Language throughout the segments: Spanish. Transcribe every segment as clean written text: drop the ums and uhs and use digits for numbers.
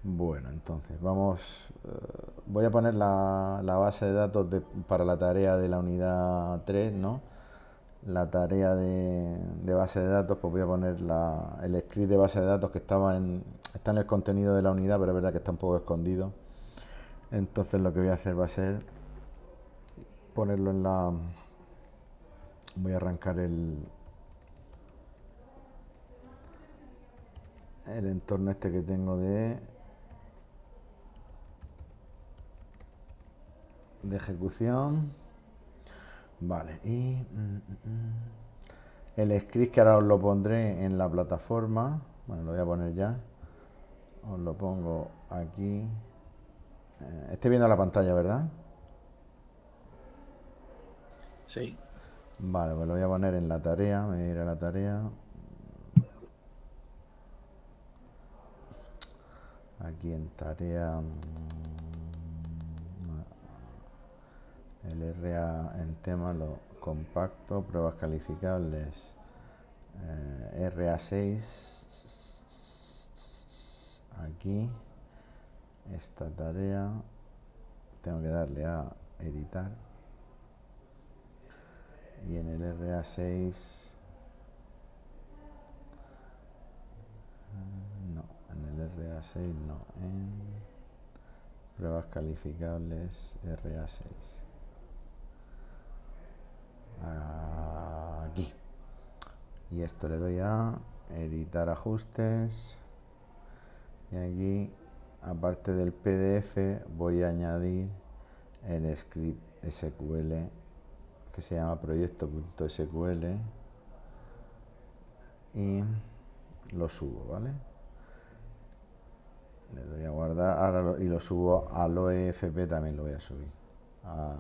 Bueno, entonces vamos, voy a poner la base de datos para la tarea de la unidad 3, ¿no? La tarea de base de datos, pues voy a poner el script de base de datos que está en el contenido de la unidad, pero es verdad que está un poco escondido. Entonces lo que voy a hacer va a ser ponerlo voy a arrancar el entorno este que tengo de ejecución. Vale, y el script que ahora os lo pondré en la plataforma. Bueno, lo voy a poner ya. Os lo pongo aquí. Estoy viendo la pantalla, ¿verdad? Sí. Vale, pues lo voy a poner en la tarea. Me voy a ir a la tarea. Aquí en tarea. El RA en tema, lo compacto, pruebas calificables. RA6. Aquí. Esta tarea. Tengo que darle a editar. Y en el RA6. No, en el RA6 no. En pruebas calificables RA6. Aquí. Y esto le doy a editar ajustes. Y aquí, aparte del PDF, voy a añadir el script SQL que se llama proyecto.sql y lo subo, ¿vale? Le doy a guardar ahora y lo subo al OEFP, también lo voy a subir a,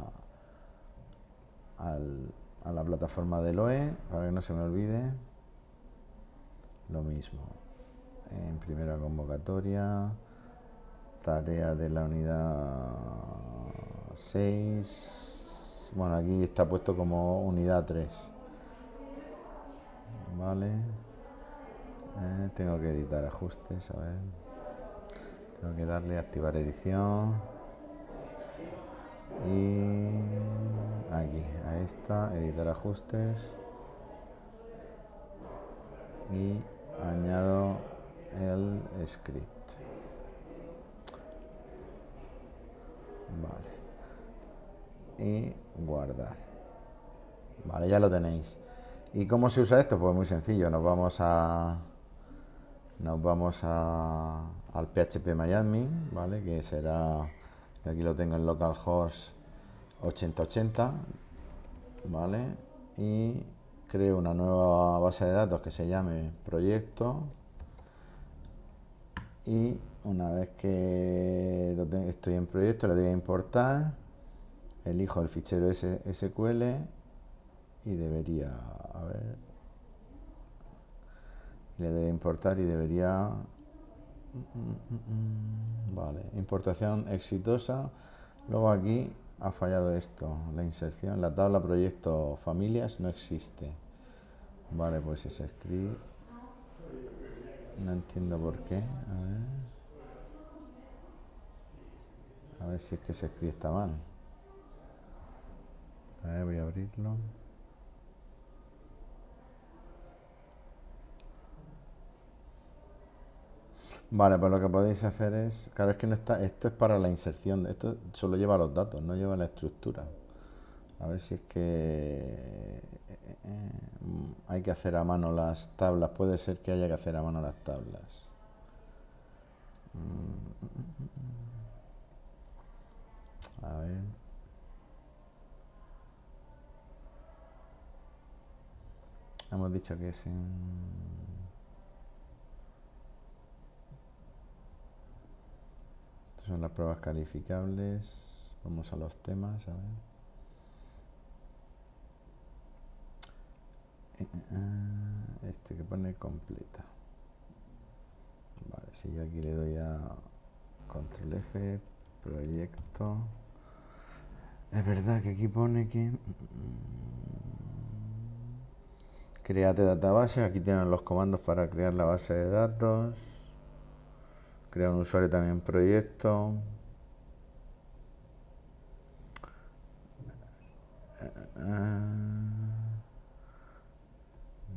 a la plataforma del OE para que no se me olvide. Lo mismo en primera convocatoria, tarea de la unidad 6. Bueno, aquí está puesto como unidad 3, vale. Tengo que editar ajustes, a ver. Tengo que darle a activar edición. Y aquí, a esta, editar ajustes. Y añado el script. Vale. Y guardar. Vale, ya lo tenéis. ¿Y cómo se usa esto? Pues muy sencillo. Al phpMyAdmin, ¿vale? Que será, aquí lo tengo en localhost 8080, ¿vale? Y creo una nueva base de datos que se llame proyecto. Y una vez que estoy en proyecto, le doy a importar, elijo el fichero SQL y debería, a ver, le doy a importar y debería, vale, importación exitosa. Luego aquí ha fallado esto, la inserción, la tabla proyecto familias no existe. Vale, pues ese script, no entiendo por qué, a ver si es que ese script está mal. A ver, voy a abrirlo. Vale, pues lo que podéis hacer es, claro, es que no está, esto es para la inserción, esto solo lleva los datos, no lleva la estructura. A ver si es que hay que hacer a mano las tablas, puede ser que haya que hacer a mano las tablas. A ver, hemos dicho que es estas son las pruebas calificables. Vamos a los temas, a ver. Este que pone completa. Vale, si yo aquí le doy a control F, proyecto. Es verdad que aquí pone que créate database. Aquí tienen los comandos para crear la base de datos. Crea un usuario también proyecto.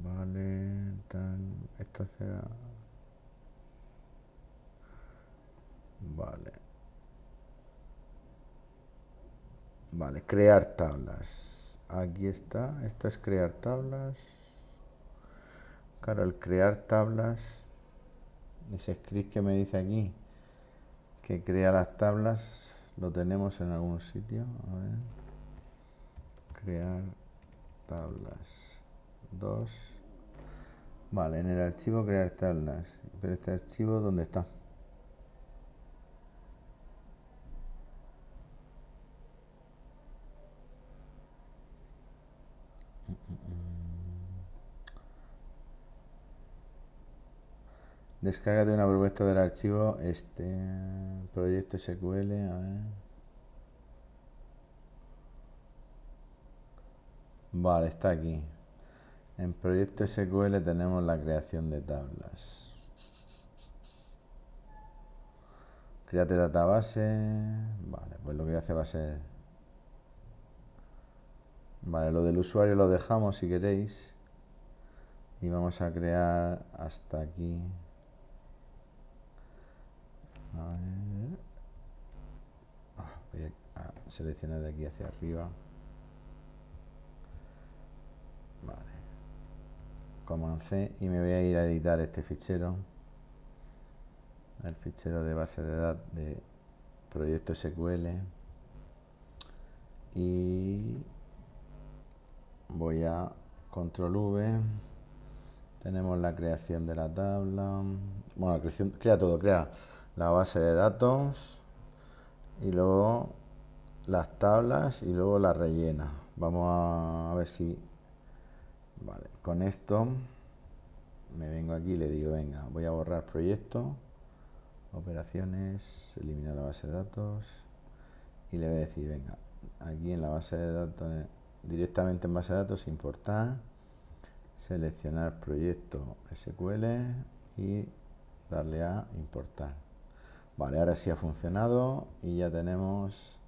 Vale, tal, esto será. Vale. Vale, crear tablas. Aquí está, esto es crear tablas. Claro, el crear tablas, ese script que me dice aquí, que crea las tablas, lo tenemos en algún sitio. A ver. Crear tablas 2. Vale, en el archivo crear tablas. Pero este archivo, ¿dónde está? Descárgate una propuesta del archivo, este proyecto SQL, a ver. Vale, está aquí. En proyecto SQL tenemos la creación de tablas. Créate database. Vale, pues lo que voy a hacer va a ser... Vale, lo del usuario lo dejamos si queréis. Y vamos a crear hasta aquí. A ver. Voy a seleccionar de aquí hacia arriba. Vale. Command C y me voy a ir a editar este fichero. El fichero de base de datos de proyecto SQL. Y voy a control V. Tenemos la creación de la tabla. Bueno, la creación, crea todo, crea la base de datos y luego las tablas y luego la rellena. Vamos a ver si... Vale, con esto me vengo aquí y le digo, venga, voy a borrar proyecto, operaciones, eliminar la base de datos y le voy a decir, venga, aquí en la base de datos, directamente en base de datos, importar, seleccionar proyecto SQL y darle a importar. Vale, ahora sí ha funcionado y ya tenemos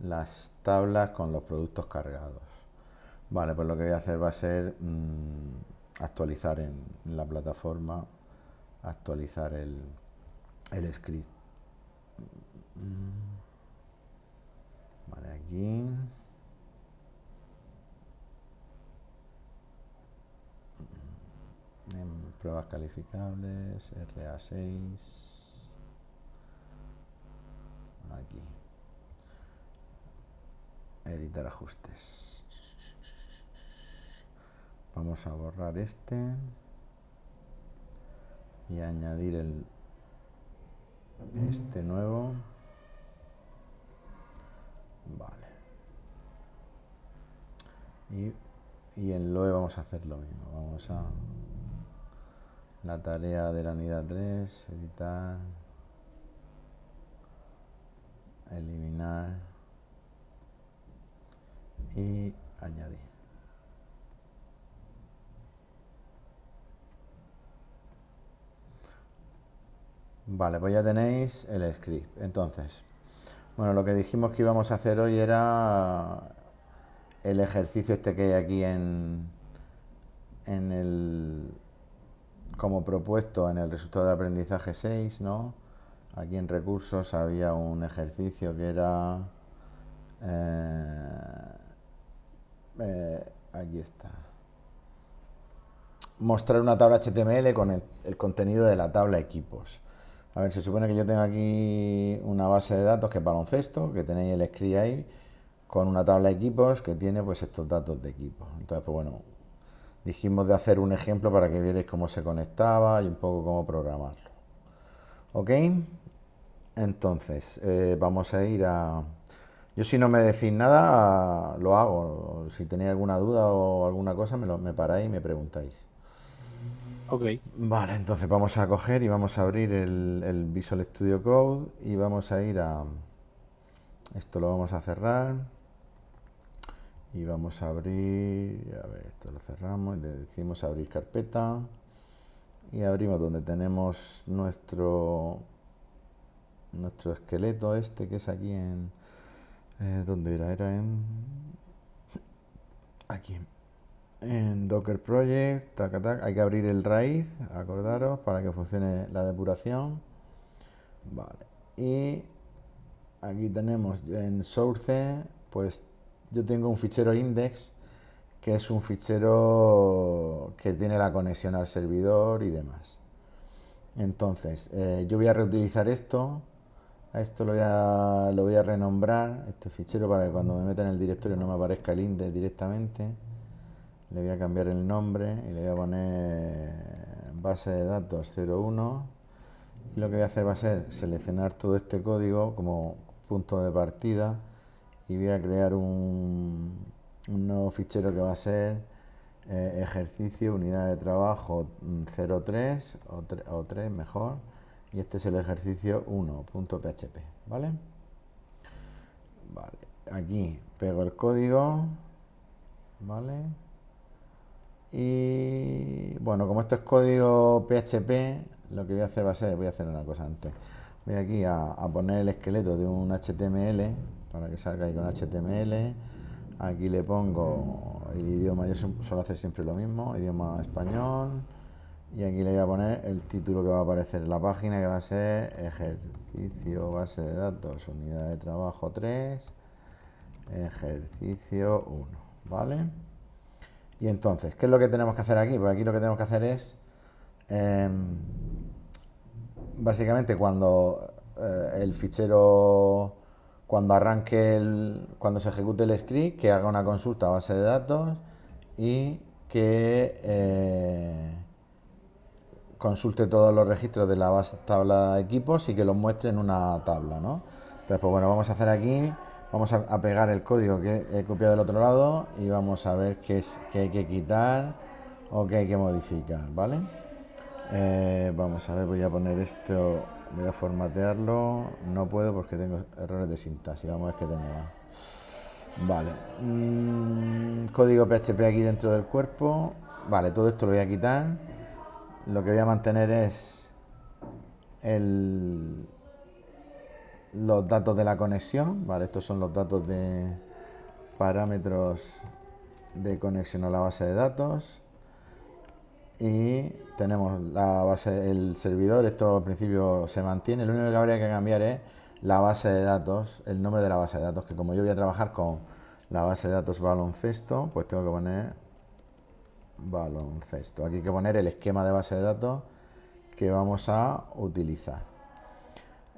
las tablas con los productos cargados. Vale, pues lo que voy a hacer va a ser actualizar en la plataforma, actualizar el script. Vale, aquí. En pruebas calificables, RA6. Aquí. Editar ajustes. Vamos a borrar este y añadir este nuevo. Vale. Y en LOE vamos a hacer lo mismo. Vamos a la tarea de la unidad 3, editar, eliminar y añadir. Vale, pues ya tenéis el script. Entonces, bueno, lo que dijimos que íbamos a hacer hoy era el ejercicio este que hay aquí en el como propuesto en el resultado de aprendizaje 6, ¿no? Aquí en recursos había un ejercicio que era aquí está, mostrar una tabla HTML con el contenido de la tabla equipos. A ver, se supone que yo tengo aquí una base de datos que es baloncesto, que tenéis el script ahí, con una tabla de equipos que tiene pues estos datos de equipos. Entonces, pues bueno, dijimos de hacer un ejemplo para que vierais cómo se conectaba y un poco cómo programarlo. ¿Ok? Entonces, vamos a ir a... Yo si no me decís nada, lo hago. Si tenéis alguna duda o alguna cosa, me paráis y me preguntáis. Ok. Vale, entonces vamos a coger y vamos a abrir el Visual Studio Code y vamos a ir a... Esto lo vamos a cerrar y vamos a abrir... A ver, esto lo cerramos y le decimos abrir carpeta y abrimos donde tenemos nuestro esqueleto este, que es aquí en... ¿dónde era? Era en... aquí. En Docker Project, tac, tac. Hay que abrir el raíz, acordaros, para que funcione la depuración. Vale. Y aquí tenemos en Source, pues yo tengo un fichero index, que es un fichero que tiene la conexión al servidor y demás. Entonces, yo voy a reutilizar esto. A esto lo voy a renombrar, este fichero, para que cuando me meta en el directorio no me aparezca el index directamente. Le voy a cambiar el nombre y le voy a poner base de datos 01. Y lo que voy a hacer va a ser seleccionar todo este código como punto de partida y voy a crear un nuevo fichero que va a ser ejercicio unidad de trabajo 03 o 3 mejor, y este es el ejercicio 1.php, ¿vale? Vale, aquí pego el código, ¿vale? Y bueno, como esto es código PHP, lo que voy a hacer va a ser, voy a hacer una cosa antes. Voy aquí a poner el esqueleto de un HTML para que salga ahí con HTML. Aquí le pongo el idioma, yo suelo hacer siempre lo mismo, idioma español. Y aquí le voy a poner el título que va a aparecer en la página, que va a ser ejercicio base de datos, unidad de trabajo 3, ejercicio 1, ¿vale? Y entonces, ¿qué es lo que tenemos que hacer aquí? Pues aquí lo que tenemos que hacer es, básicamente, cuando el fichero, cuando cuando se ejecute el script, que haga una consulta a base de datos y que consulte todos los registros de la base tabla de equipos y que los muestre en una tabla, ¿no? Entonces, pues bueno, vamos a hacer aquí, vamos a pegar el código que he copiado del otro lado y vamos a ver qué hay que quitar o qué hay que modificar, ¿vale? Vamos a ver, voy a poner esto, voy a formatearlo, no puedo porque tengo errores de sintaxis, vamos a ver qué tengo. Vale, código PHP aquí dentro del cuerpo, vale, todo esto lo voy a quitar. Lo que voy a mantener es los datos de la conexión, ¿vale? Estos son los datos de parámetros de conexión a la base de datos. Y tenemos la base, el servidor, esto al principio se mantiene. Lo único que habría que cambiar es la base de datos, el nombre de la base de datos, que como yo voy a trabajar con la base de datos baloncesto, pues tengo que poner baloncesto. Aquí hay que poner el esquema de base de datos que vamos a utilizar.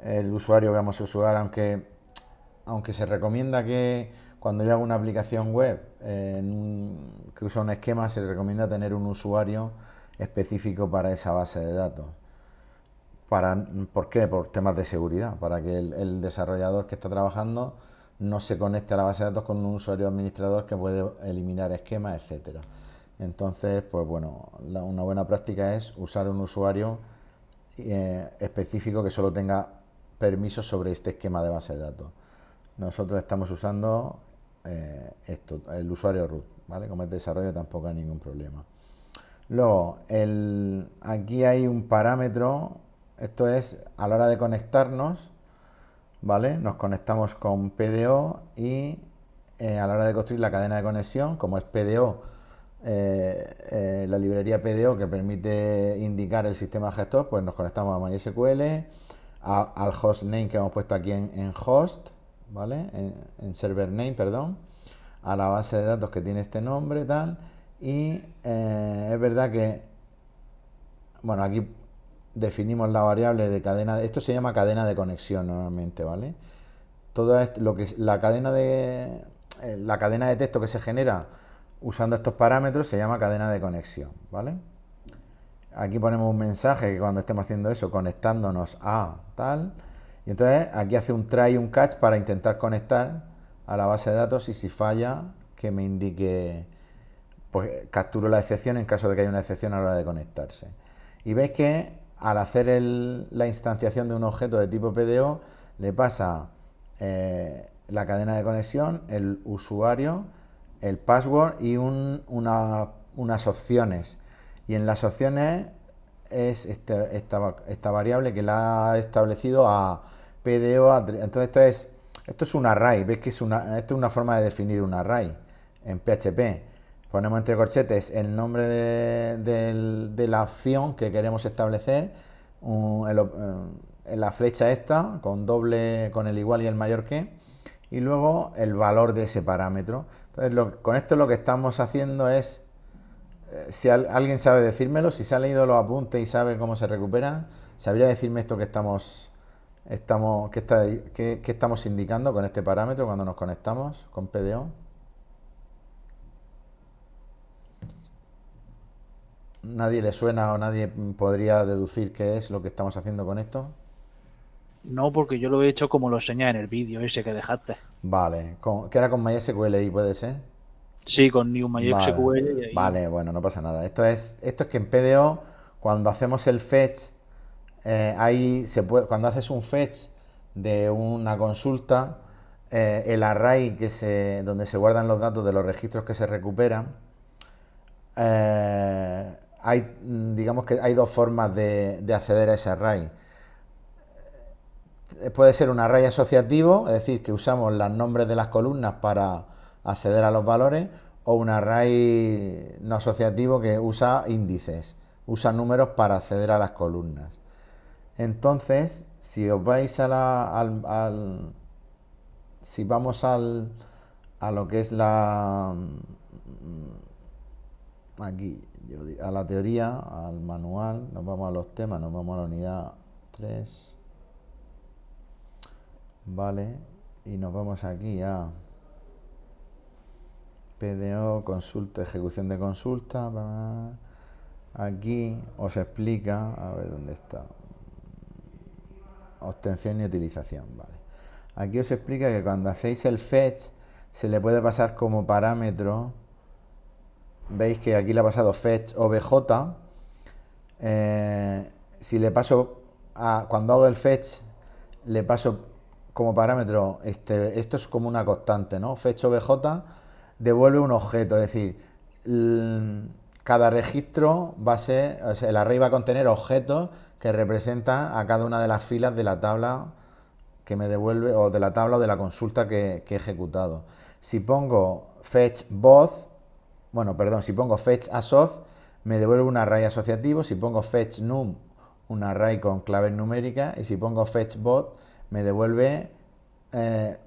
El usuario que vamos a usar, aunque se recomienda que cuando yo hago una aplicación web que usa un esquema, se recomienda tener un usuario específico para esa base de datos. ¿Por qué? Por temas de seguridad, para que el desarrollador que está trabajando no se conecte a la base de datos con un usuario administrador que puede eliminar esquemas, etcétera. Entonces, pues bueno, una buena práctica es usar un usuario específico que solo tenga permisos sobre este esquema de base de datos. Nosotros estamos usando el usuario root, ¿vale? Como es desarrollo tampoco hay ningún problema. Luego, aquí hay un parámetro, esto es a la hora de conectarnos, ¿vale? Nos conectamos con PDO y a la hora de construir la cadena de conexión, como es PDO, la librería PDO que permite indicar el sistema gestor, pues nos conectamos a MySQL, al host name que hemos puesto aquí en host, ¿vale? En server name, perdón, a la base de datos que tiene este nombre, tal. Y es verdad que, bueno, aquí definimos la variable de cadena, esto se llama cadena de conexión normalmente, ¿vale? Todo esto, lo que la cadena de texto que se genera usando estos parámetros se llama cadena de conexión, ¿vale? Aquí ponemos un mensaje que cuando estemos haciendo eso, conectándonos a tal, y entonces aquí hace un try y un catch para intentar conectar a la base de datos, y si falla, que me indique, pues capturo la excepción en caso de que haya una excepción a la hora de conectarse. Y veis que al hacer la instanciación de un objeto de tipo PDO, le pasa la cadena de conexión, el usuario, el password y unas opciones. Y en las opciones es esta variable que la ha establecido a PDO. Entonces esto es un array. ¿Ves que esto es una forma de definir un array en PHP? Ponemos entre corchetes el nombre de la opción que queremos establecer, en la flecha esta, con el igual y el mayor que, y luego el valor de ese parámetro. Entonces, con esto lo que estamos haciendo es, si alguien sabe decírmelo, si se ha leído los apuntes y sabe cómo se recupera, ¿sabría decirme esto que estamos indicando con este parámetro cuando nos conectamos con PDO? ¿Nadie le suena o nadie podría deducir qué es lo que estamos haciendo con esto? No, porque yo lo he hecho como lo enseñé en el vídeo ese que dejaste. Vale, que era con MySQL y puede ser. Sí, con New Vale, MySQL y ahí. vale, bueno, no pasa nada. Esto es que en PDO, cuando hacemos el fetch, ahí cuando haces un fetch de una consulta, el array donde se guardan los datos de los registros que se recuperan, digamos que hay dos formas de acceder a ese array. Puede ser un array asociativo, es decir, que usamos los nombres de las columnas para acceder a los valores, o un array no asociativo que usa índices, usa números para acceder a las columnas. Entonces, si os vais si vamos a lo que es aquí, a la teoría, al manual, nos vamos a los temas, nos vamos a la unidad 3. Vale, y nos vamos aquí a PDO, consulta, ejecución de consulta. Aquí os explica, a ver dónde está, obtención y utilización. Vale, aquí os explica que cuando hacéis el fetch se le puede pasar como parámetro. Veis que aquí le ha pasado fetch obj. Si le paso cuando hago el fetch, le paso como parámetro, esto es como una constante, ¿no? Fetch obj devuelve un objeto, es decir, cada registro va a ser, o sea, el array va a contener objetos que representan a cada una de las filas de la tabla que me devuelve, o de la tabla o de la consulta que he ejecutado. Si pongo fetch both, bueno, perdón, si pongo fetch asoc, me devuelve un array asociativo. Si pongo fetch num, un array con claves numéricas. Y si pongo fetch bot, me devuelve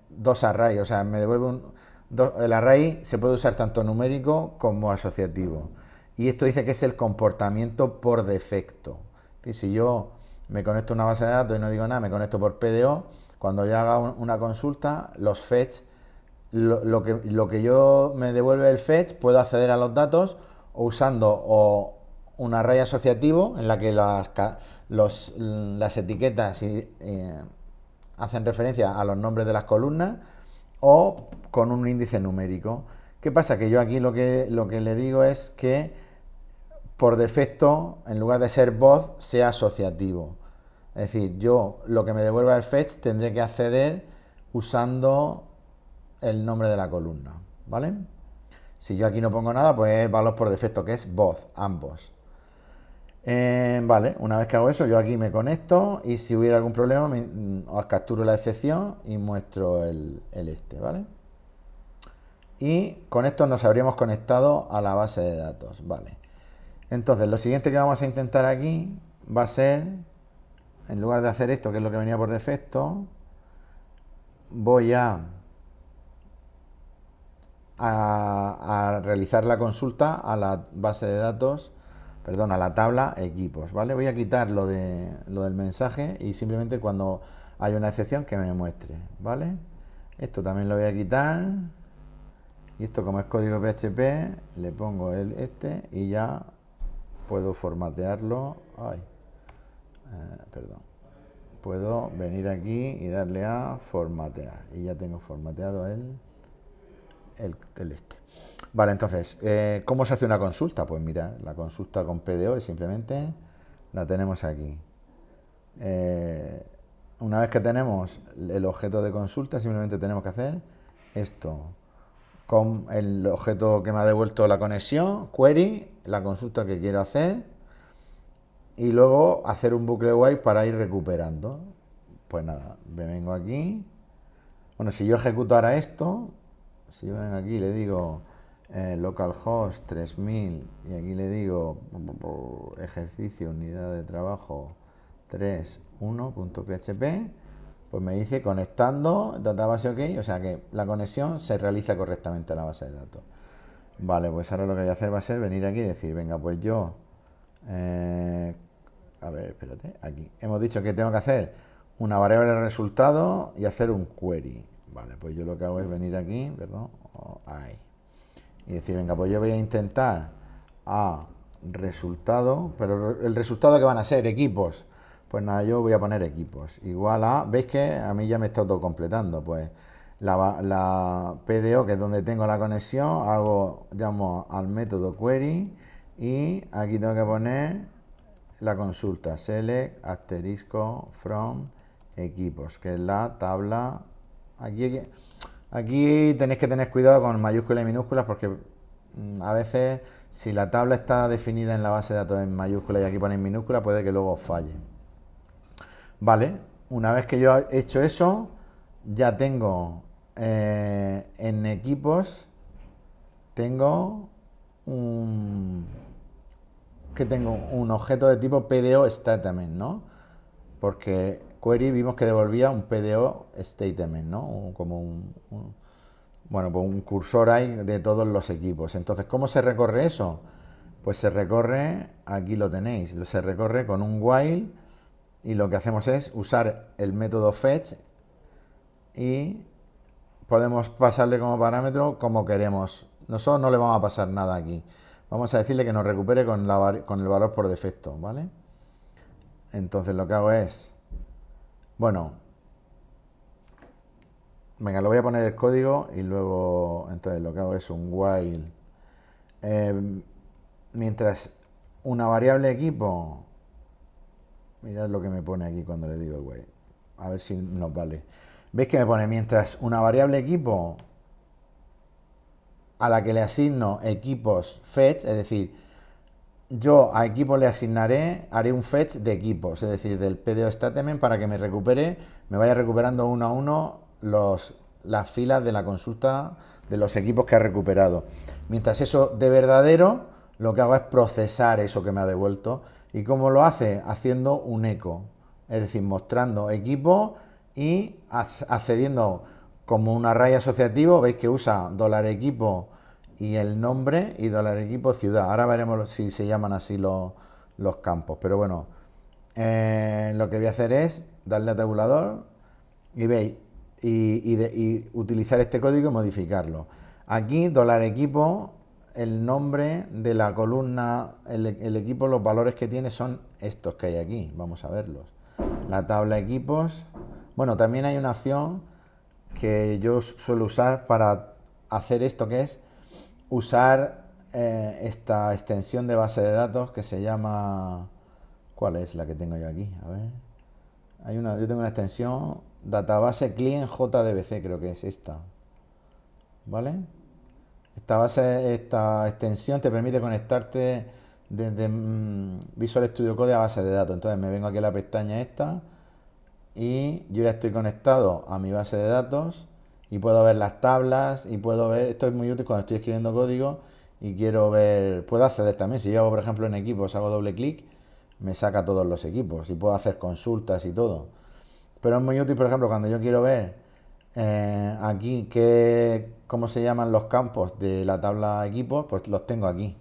dos arrays. O sea, me devuelve el array se puede usar tanto numérico como asociativo. Y esto dice que es el comportamiento por defecto. Y si yo me conecto a una base de datos y no digo nada, me conecto por PDO, cuando yo haga una consulta, los fetch, lo que yo me devuelve el fetch, puedo acceder a los datos usando un array asociativo en la que las etiquetas hacen referencia a los nombres de las columnas, o con un índice numérico. ¿Qué pasa? Que yo aquí lo que le digo es que por defecto, en lugar de ser both, sea asociativo. Es decir, yo lo que me devuelva el fetch tendré que acceder usando el nombre de la columna, ¿vale? Si yo aquí no pongo nada, pues el valor por defecto, que es both, ambos. Vale, una vez que hago eso, yo aquí me conecto y si hubiera algún problema, os capturo la excepción y muestro ¿vale? Y con esto nos habríamos conectado a la base de datos, ¿vale? Entonces, lo siguiente que vamos a intentar aquí va a ser, en lugar de hacer esto, que es lo que venía por defecto, voy a realizar la consulta a la base de datos, perdón, a la tabla equipos, ¿vale? Voy a quitar lo del mensaje y simplemente cuando hay una excepción que me muestre, ¿vale? Esto también lo voy a quitar. Y esto, como es código PHP, le pongo y ya puedo formatearlo. Perdón. Puedo venir aquí y darle a formatear. Y ya tengo formateado el Vale, entonces, ¿cómo se hace una consulta? Pues mira, la consulta con PDO es simplemente la tenemos aquí. Una vez que tenemos el objeto de consulta, simplemente tenemos que hacer esto con el objeto que me ha devuelto la conexión, query, la consulta que quiero hacer, y luego hacer un bucle while para ir recuperando. Pues nada, me vengo aquí. Bueno, si yo ejecuto ahora esto, si yo vengo aquí y le digo localhost 3000 y aquí le digo ejercicio, unidad de trabajo 3.1.php, pues me dice conectando, database ok, o sea que la conexión se realiza correctamente a la base de datos. Vale, pues ahora lo que voy a hacer va a ser venir aquí y decir, venga, pues yo, a ver, espérate, aquí. Hemos dicho que tengo que hacer una variable de resultado y hacer un query. Vale, pues yo lo que hago es venir aquí, perdón, ahí. Y decir, venga, pues yo voy a intentar a resultado, pero el resultado que van a ser equipos. Pues nada, yo voy a poner equipos. Igual a, ¿veis que a mí ya me está autocompletando? Pues la PDO, que es donde tengo la conexión, llamo al método query y aquí tengo que poner la consulta select asterisco from equipos, que es la tabla. Aquí tenéis que tener cuidado con mayúsculas y minúsculas porque a veces si la tabla está definida en la base de datos en mayúsculas y aquí ponéis minúsculas puede que luego os falle. Vale, una vez que yo he hecho eso, ya tengo en equipos, tengo un, tengo un objeto de tipo PDO statement, ¿no? Porque query vimos que devolvía un PDO statement, ¿no? Como bueno, pues un cursor hay de todos los equipos. Entonces, ¿cómo se recorre eso? Pues se recorre, aquí lo tenéis, se recorre con un while y lo que hacemos es usar el método fetch y podemos pasarle como parámetro como queremos. Nosotros no le vamos a pasar nada aquí. Vamos a decirle que nos recupere con el valor por defecto, ¿vale? Entonces lo que hago es, bueno, venga, lo voy a poner el código y luego, entonces lo que hago es un while. Mientras una variable equipo, mirad lo que me pone aquí cuando le digo el while, a ver si nos vale. ¿Veis que me pone mientras una variable equipo a la que le asigno equipos fetch, es decir, yo a equipos le haré un fetch de equipos, es decir, del PDO statement para que me vaya recuperando uno a uno las filas de la consulta de los equipos que ha recuperado. Mientras eso de verdadero, lo que hago es procesar eso que me ha devuelto. ¿Y cómo lo hace? Haciendo un eco, es decir, mostrando equipo y accediendo como un array asociativo. Veis que usa $equipo y el nombre y $equipo ciudad. Ahora veremos si se llaman así los campos. Pero bueno, lo que voy a hacer es darle a tabulador y veis, y utilizar este código y modificarlo. Aquí, $equipo, el nombre de la columna, el equipo, los valores que tiene son estos que hay aquí. Vamos a verlos. La tabla equipos. Bueno, también hay una opción que yo suelo usar para hacer esto, que es usar esta extensión de base de datos que se llama... ¿Cuál es la que tengo yo aquí? A ver. Yo tengo una extensión database client JDBC, creo que es esta. ¿Vale? Esta extensión te permite conectarte desde Visual Studio Code a base de datos. Entonces me vengo aquí a la pestaña esta y yo ya estoy conectado a mi base de datos y puedo ver las tablas y puedo ver, esto es muy útil cuando estoy escribiendo código y quiero ver, puedo acceder también, si yo hago por ejemplo en equipos, hago doble clic, me saca todos los equipos y puedo hacer consultas y todo. Pero es muy útil, por ejemplo, cuando yo quiero ver aquí cómo se llaman los campos de la tabla equipos, pues los tengo aquí.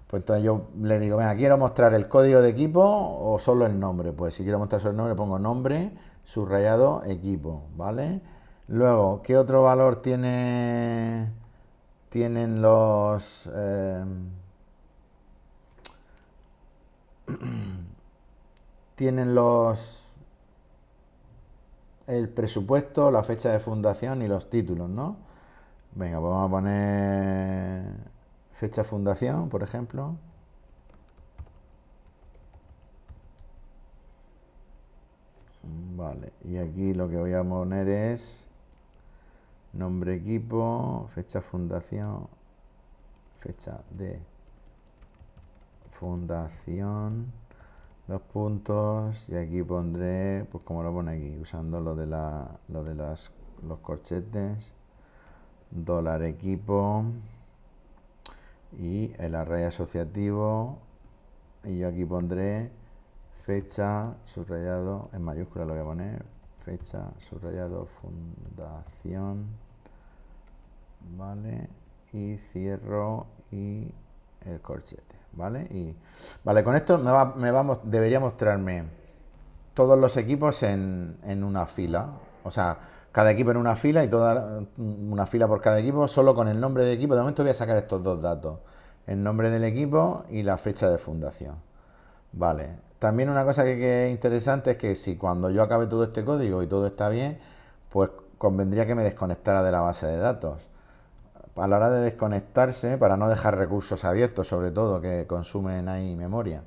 Pues entonces yo le digo, venga, quiero mostrar el código de equipo o solo el nombre. Pues si quiero mostrar solo el nombre, pongo nombre, subrayado, equipo, ¿vale? Luego, ¿qué otro valor tienen tienen el presupuesto, la fecha de fundación y los títulos, ¿no? Venga, pues vamos a poner fecha de fundación, por ejemplo. Vale, y aquí lo que voy a poner es nombre equipo, fecha fundación, fecha de fundación dos puntos, y aquí pondré, pues como lo pone aquí, usando los corchetes, dólar equipo y el array asociativo, y yo aquí pondré fecha, subrayado, en mayúscula lo voy a poner, fecha, subrayado, fundación, ¿vale? Y cierro y el corchete, ¿vale? Vale, con esto debería mostrarme todos los equipos en una fila, o sea, cada equipo en una fila y toda una fila por cada equipo, solo con el nombre de equipo. De momento voy a sacar estos dos datos, el nombre del equipo y la fecha de fundación. Vale, también una cosa que es interesante es que si cuando yo acabe todo este código y todo está bien, pues convendría que me desconectara de la base de datos. A la hora de desconectarse, para no dejar recursos abiertos, sobre todo, que consumen ahí memoria,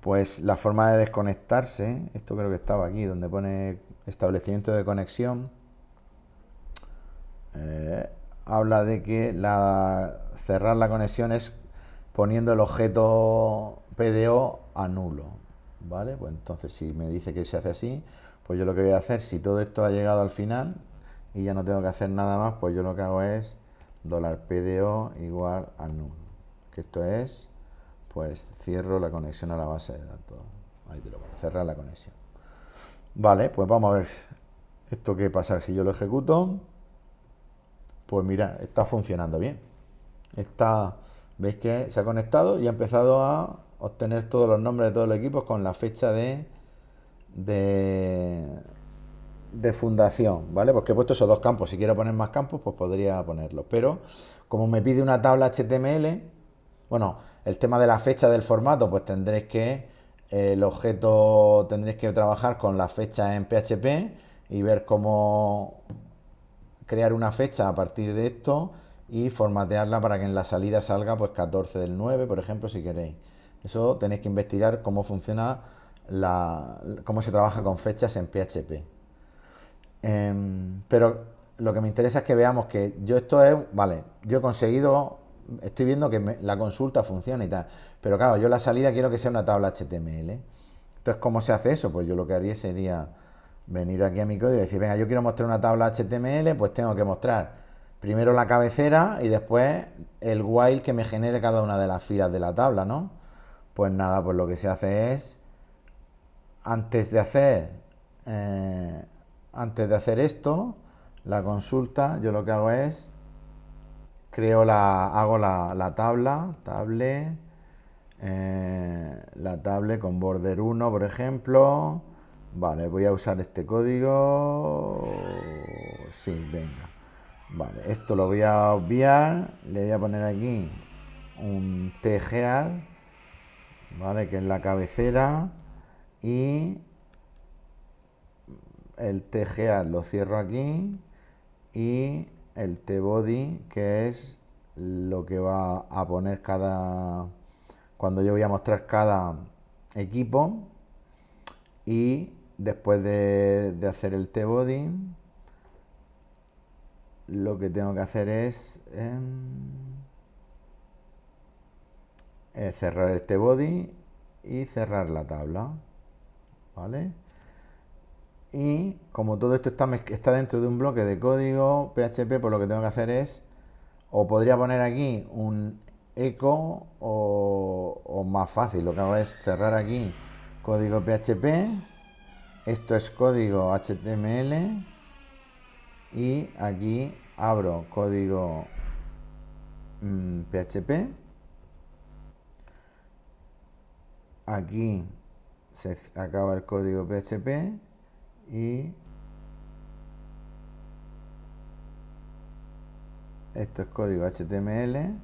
pues la forma de desconectarse, esto creo que estaba aquí, donde pone establecimiento de conexión, eh, habla de que cerrar la conexión es poniendo el objeto PDO a nulo, ¿vale? Pues entonces si me dice que se hace así, pues yo lo que voy a hacer, si todo esto ha llegado al final y ya no tengo que hacer nada más, pues yo lo que hago es $PDO igual a null, que esto es, pues cierro la conexión a la base de datos. Ahí te lo voy a cerrar la conexión. Vale, pues vamos a ver esto qué pasa si yo lo ejecuto. Pues mira, está funcionando bien. Está, veis que se ha conectado y ha empezado a obtener todos los nombres de todos los equipos con la fecha de, de fundación, ¿vale? Porque he puesto esos dos campos. Si quiero poner más campos, pues podría ponerlos. Pero como me pide una tabla HTML, bueno, el tema de la fecha del formato, pues tendréis que, el objeto tendréis que trabajar con la fecha en PHP y ver cómo crear una fecha a partir de esto y formatearla para que en la salida salga pues 14 del 9, por ejemplo, si queréis. Eso tenéis que investigar cómo funciona cómo se trabaja con fechas en PHP. Pero lo que me interesa es que veamos que yo esto es, vale, yo he conseguido, estoy viendo que la consulta funciona y tal, pero claro, yo la salida quiero que sea una tabla HTML. Entonces, ¿cómo se hace eso? Pues yo lo que haría sería venir aquí a mi código y decir, venga, yo quiero mostrar una tabla HTML, pues tengo que mostrar primero la cabecera y después el while que me genere cada una de las filas de la tabla, ¿no? Pues nada, pues lo que se hace es, antes de hacer, eh, antes de hacer esto, la consulta, yo lo que hago es, hago la tabla, la table con border 1, por ejemplo. Vale, voy a usar este código. Sí, venga. Vale, esto lo voy a obviar. Le voy a poner aquí un tgead, ¿vale? Que es la cabecera. Y el tgead lo cierro aquí. Y el tbody, que es lo que va a poner cuando yo voy a mostrar cada equipo. Y después de hacer el tbody, lo que tengo que hacer es cerrar el tbody y cerrar la tabla, ¿vale? Y como todo esto está dentro de un bloque de código PHP, pues lo que tengo que hacer es, o podría poner aquí un echo, o más fácil, lo que hago es cerrar aquí código PHP, esto es código HTML, y aquí abro código PHP, aquí se acaba el código PHP y esto es código HTML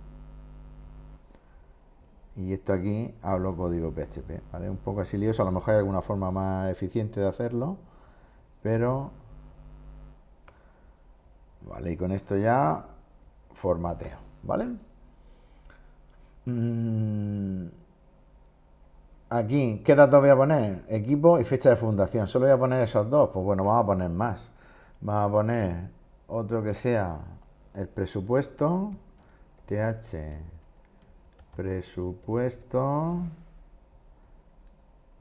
y esto aquí hablo código PHP, ¿vale? Un poco así lioso, a lo mejor hay alguna forma más eficiente de hacerlo, pero vale, y con esto ya formateo, ¿vale? Aquí, ¿qué datos voy a poner? Equipo y fecha de fundación. Solo voy a poner esos dos. Pues bueno, vamos a poner más. Vamos a poner otro que sea el presupuesto. TH presupuesto.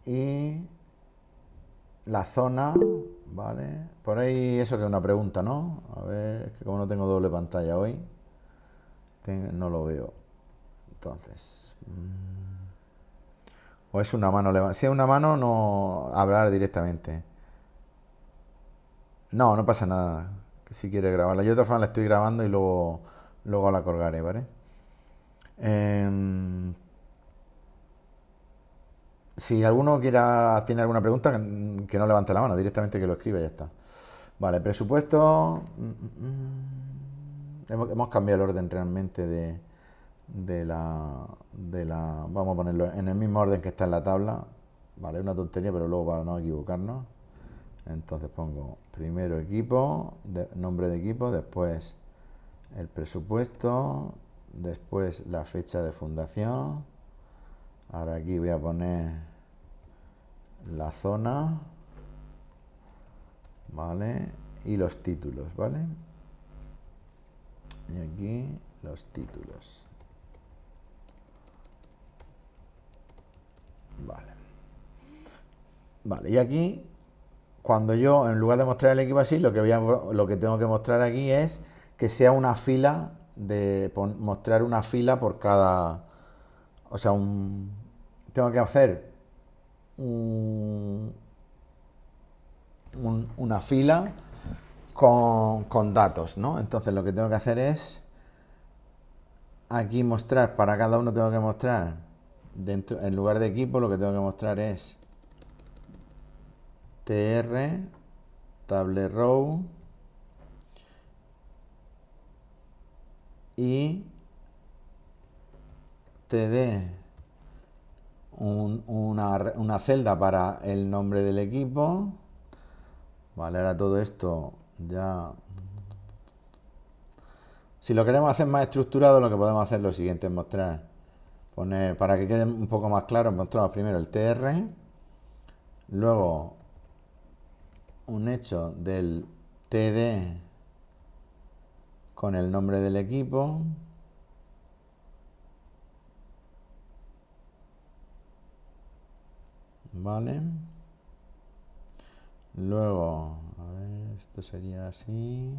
y la zona, ¿vale? Por ahí eso que es una pregunta, ¿no? A ver, es que como no tengo doble pantalla hoy, no lo veo. Entonces, o es una mano levantada. Si es una mano, no hablar directamente. No, no pasa nada. Que si quiere grabarla. Yo de todas formas la estoy grabando y luego la colgaré, ¿vale? Em, si alguno tiene alguna pregunta, que no levante la mano, directamente que lo escriba y ya está. Vale, presupuesto. Hemos cambiado el orden realmente de la. Vamos a ponerlo en el mismo orden que está en la tabla. Vale, es una tontería, pero luego para no equivocarnos. Entonces pongo primero equipo, nombre de equipo, después el presupuesto, después la fecha de fundación. Ahora aquí voy a poner la zona, ¿vale? Y los títulos, ¿vale? Y aquí los títulos. Vale. Vale, y aquí, cuando yo, en lugar de mostrar el equipo así, lo que tengo que mostrar aquí es que sea una fila, mostrar una fila por cada. O sea, tengo que hacer una fila con datos, ¿no? Entonces lo que tengo que hacer es aquí mostrar, para cada uno tengo que mostrar, en lugar de equipo, lo que tengo que mostrar es tr, table row y td, una celda para el nombre del equipo. Vale, ahora todo esto ya. Si lo queremos hacer más estructurado, lo que podemos hacer es lo siguiente, es poner, para que quede un poco más claro, mostramos primero el tr, luego un hecho del td con el nombre del equipo, ¿vale? Luego, a ver, esto sería así.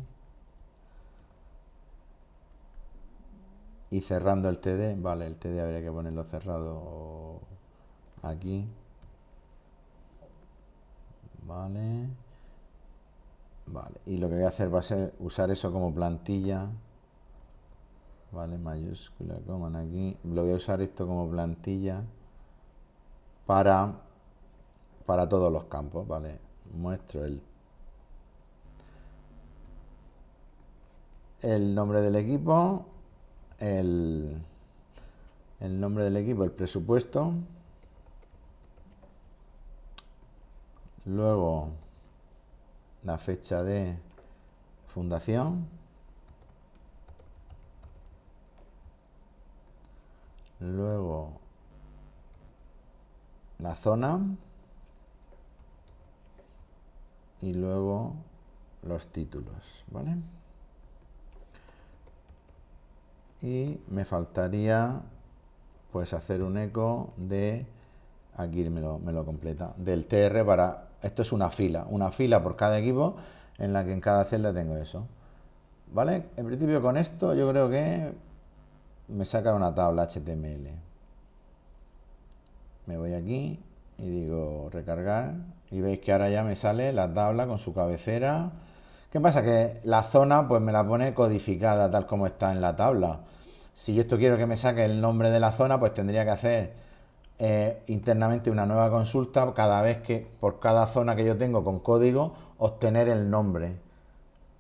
Y cerrando el TD, vale, el TD habría que ponerlo cerrado aquí. Vale. Vale, y lo que voy a hacer va a ser usar eso como plantilla. Vale, mayúscula, coman aquí. Lo voy a usar esto como plantilla para todos los campos, ¿vale? Muestro el nombre del equipo, el nombre del equipo, el presupuesto, luego la fecha de fundación, luego la zona y luego los títulos, ¿vale? Y me faltaría pues hacer un eco de, aquí me lo completa, del TR para, esto es una fila por cada equipo en la que en cada celda tengo eso, ¿vale? En principio con esto yo creo que me saca una tabla HTML. Me voy aquí y digo recargar y veis que ahora ya me sale la tabla con su cabecera. ¿Qué pasa? Que la zona pues me la pone codificada tal como está en la tabla. Si yo esto quiero que me saque el nombre de la zona, pues tendría que hacer internamente una nueva consulta cada vez que por cada zona que yo tengo con código obtener el nombre.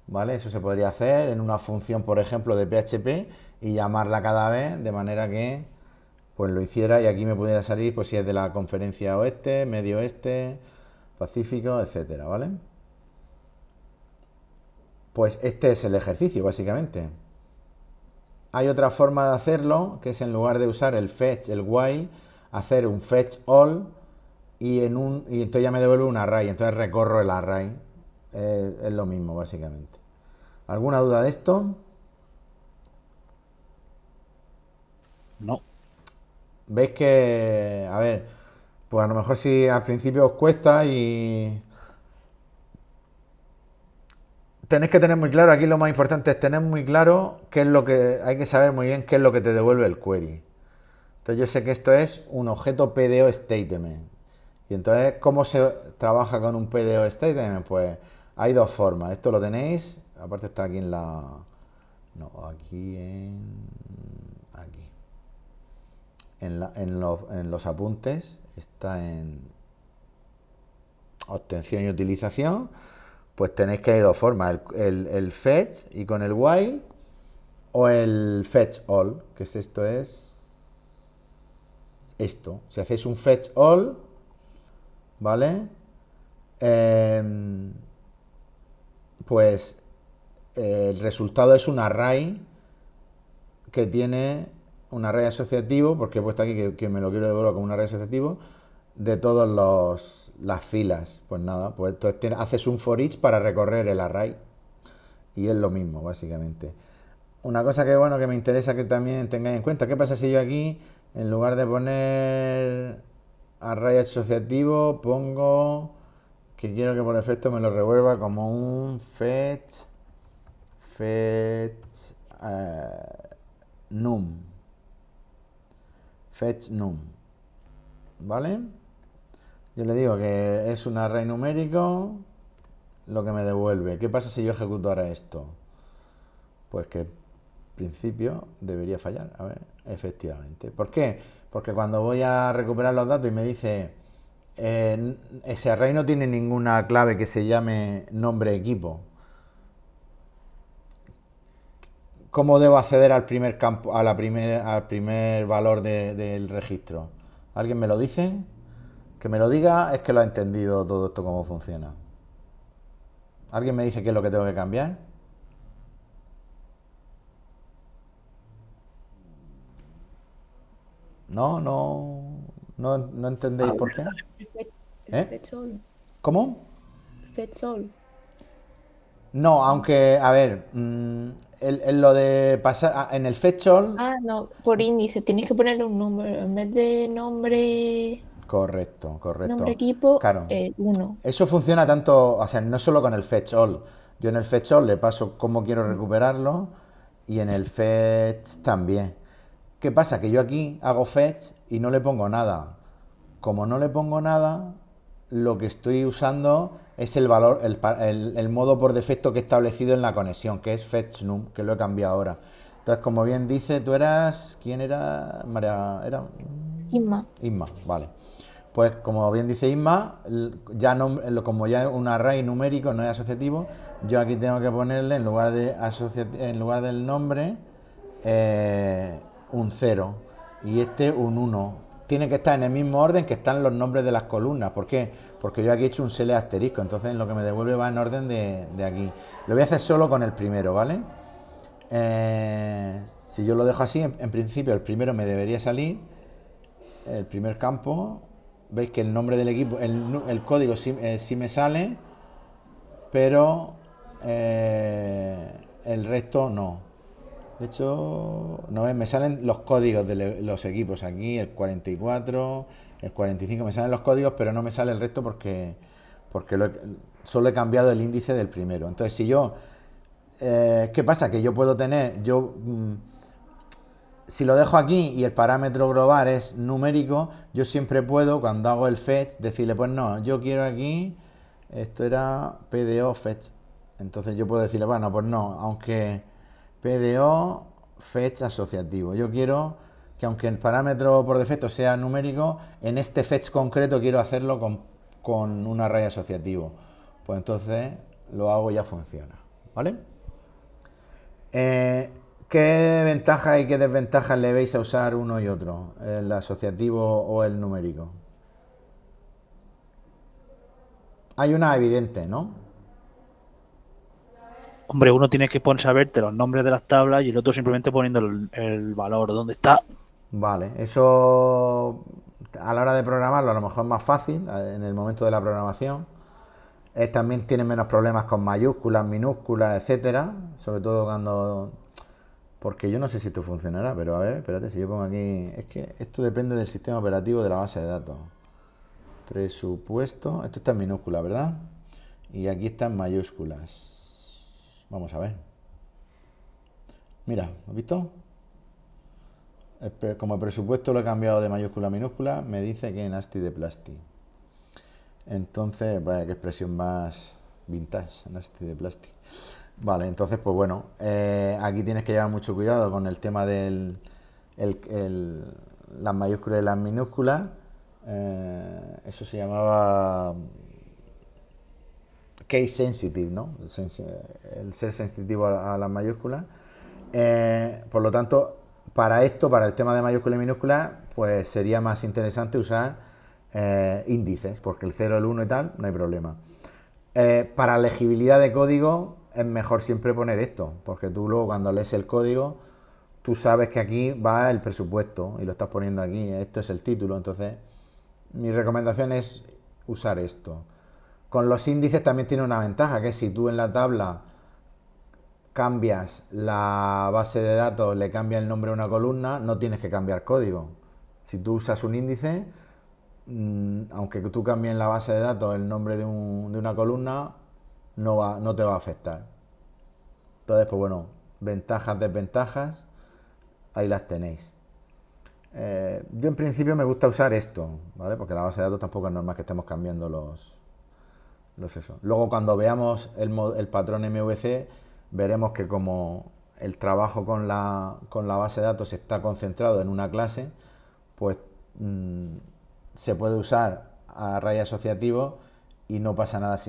¿Vale? Eso se podría hacer en una función, por ejemplo, de PHP y llamarla cada vez de manera que pues lo hiciera y aquí me pudiera salir pues si es de la conferencia oeste, medio oeste, pacífico, etcétera, ¿vale? Pues este es el ejercicio, básicamente. Hay otra forma de hacerlo, que es en lugar de usar el fetch, el while, hacer un fetch all y entonces ya me devuelve un array, entonces recorro el array. Es lo mismo, básicamente. ¿Alguna duda de esto? No. ¿Veis que, a ver, Pues a lo mejor si al principio os cuesta y tenéis que tener muy claro, aquí lo más importante es tener muy claro qué es lo que, hay que saber muy bien qué es lo que te devuelve el query. Entonces yo sé que esto es un objeto PDO statement. Y entonces, ¿cómo se trabaja con un PDO statement? Pues hay dos formas. Esto lo tenéis, aparte está aquí en la... No, aquí en... Aquí. En los apuntes, está en obtención y utilización. Pues tenéis que hay dos formas, el fetch y con el while, o el fetch all, que es esto. Si hacéis un fetch all, ¿vale? Eh, pues el resultado es un array que tiene un array asociativo, porque he puesto aquí que me lo quiero devolver como un array asociativo, de todas las filas. Pues nada, pues entonces haces un for each para recorrer el array. Y es lo mismo, básicamente. Una cosa que bueno que me interesa que también tengáis en cuenta, ¿qué pasa si yo aquí, en lugar de poner array asociativo, pongo que quiero que por defecto me lo revuelva como un fetch num, fetch num, ¿vale? Yo le digo que es un array numérico lo que me devuelve. ¿Qué pasa si yo ejecuto ahora esto? Pues que en principio debería fallar. A ver, efectivamente. ¿Por qué? Porque cuando voy a recuperar los datos y me dice ese array no tiene ninguna clave que se llame nombre equipo. ¿Cómo debo acceder al primer campo, al primer valor del registro? ¿Alguien me lo dice? Que me lo diga es que lo ha entendido todo esto cómo funciona. ¿Alguien me dice qué es lo que tengo que cambiar? No, no entendéis por qué. El fetch, el ¿Eh? fetch all. ¿Cómo? Fetch all. No, aunque, a ver, en lo de pasar, en el fetch all, Ah, no, por índice. Tienes que ponerle un número. En vez de correcto, nombre correcto. equipo, Claro, uno. eso funciona tanto, o sea, no solo con el fetch all. Yo en el fetch all le paso cómo quiero recuperarlo y en el fetch también. ¿Qué pasa? Que yo aquí hago fetch y no le pongo nada. Como no le pongo nada, lo que estoy usando es el valor, el modo por defecto que he establecido en la conexión, que es fetchNum, que lo he cambiado ahora. Entonces, como bien dice, tú eras... ¿Quién era? María... ¿Era? Sigma. Isma, vale. Pues como bien dice Isma, ya no, como ya es un array numérico, no es asociativo, yo aquí tengo que ponerle en lugar del nombre un cero y este un uno. Tiene que estar en el mismo orden que están los nombres de las columnas. ¿Por qué? Porque yo aquí he hecho un select asterisco, entonces lo que me devuelve va en orden de aquí. Lo voy a hacer solo con el primero, ¿vale? Si yo lo dejo así, en principio el primero me debería salir, el primer campo. Veis que el nombre del equipo, el código sí me sale, pero el resto no. De hecho, no ves, me salen los códigos de los equipos aquí, el 44, el 45, me salen los códigos, pero no me sale el resto porque solo he cambiado el índice del primero. Entonces, si yo, ¿qué pasa? Que yo puedo tener, si lo dejo aquí y el parámetro global es numérico, yo siempre puedo, cuando hago el fetch, decirle, pues no, yo quiero aquí, esto era PDO fetch. Entonces yo puedo decirle, bueno, pues no, aunque PDO fetch asociativo. Yo quiero que aunque el parámetro por defecto sea numérico, en este fetch concreto quiero hacerlo con un array asociativo. Pues entonces lo hago y ya funciona. ¿Vale? Eh, ¿Qué ventajas y qué desventajas le veis a usar uno y otro? ¿El asociativo o el numérico? Hay una evidente, ¿no? Hombre, uno tiene que ponerse a verte los nombres de las tablas y el otro simplemente poniendo el valor donde está. Vale, eso a la hora de programarlo a lo mejor es más fácil en el momento de la programación. También tiene menos problemas con mayúsculas, minúsculas, etcétera. Sobre todo cuando... Porque yo no sé si esto funcionará, pero a ver, espérate, si yo pongo aquí... Es que esto depende del sistema operativo de la base de datos. presupuesto, esto está en minúscula, ¿verdad? Y aquí está en mayúsculas. Vamos a ver. Mira, ¿has visto? Como presupuesto lo he cambiado de mayúscula a minúscula, me dice que nasty de plasti. Entonces, vaya, qué expresión más vintage, nasty de plasti. Vale, entonces, pues bueno, aquí tienes que llevar mucho cuidado con el tema del las mayúsculas y las minúsculas. Eso se llamaba case sensitive, ¿no? El ser sensitivo a las mayúsculas. Por lo tanto, para esto, para el tema de mayúsculas y minúsculas, pues sería más interesante usar índices, porque el 0, el 1 y tal, no hay problema. Para legibilidad de código es mejor siempre poner esto, porque tú luego cuando lees el código, tú sabes que aquí va el presupuesto y lo estás poniendo aquí, esto es el título, entonces mi recomendación es usar esto. Con los índices también tiene una ventaja, que si tú en la tabla cambias la base de datos, le cambia el nombre a una columna, no tienes que cambiar código. Si tú usas un índice, aunque tú cambies en la base de datos el nombre de una columna, no te va a afectar. Entonces, pues bueno, ventajas, desventajas, ahí las tenéis. Yo en principio me gusta usar esto, ¿vale? Porque la base de datos tampoco es normal que estemos cambiando los eso. Luego cuando veamos el patrón MVC, veremos que como el trabajo con la base de datos está concentrado en una clase, pues se puede usar array asociativo y no pasa nada.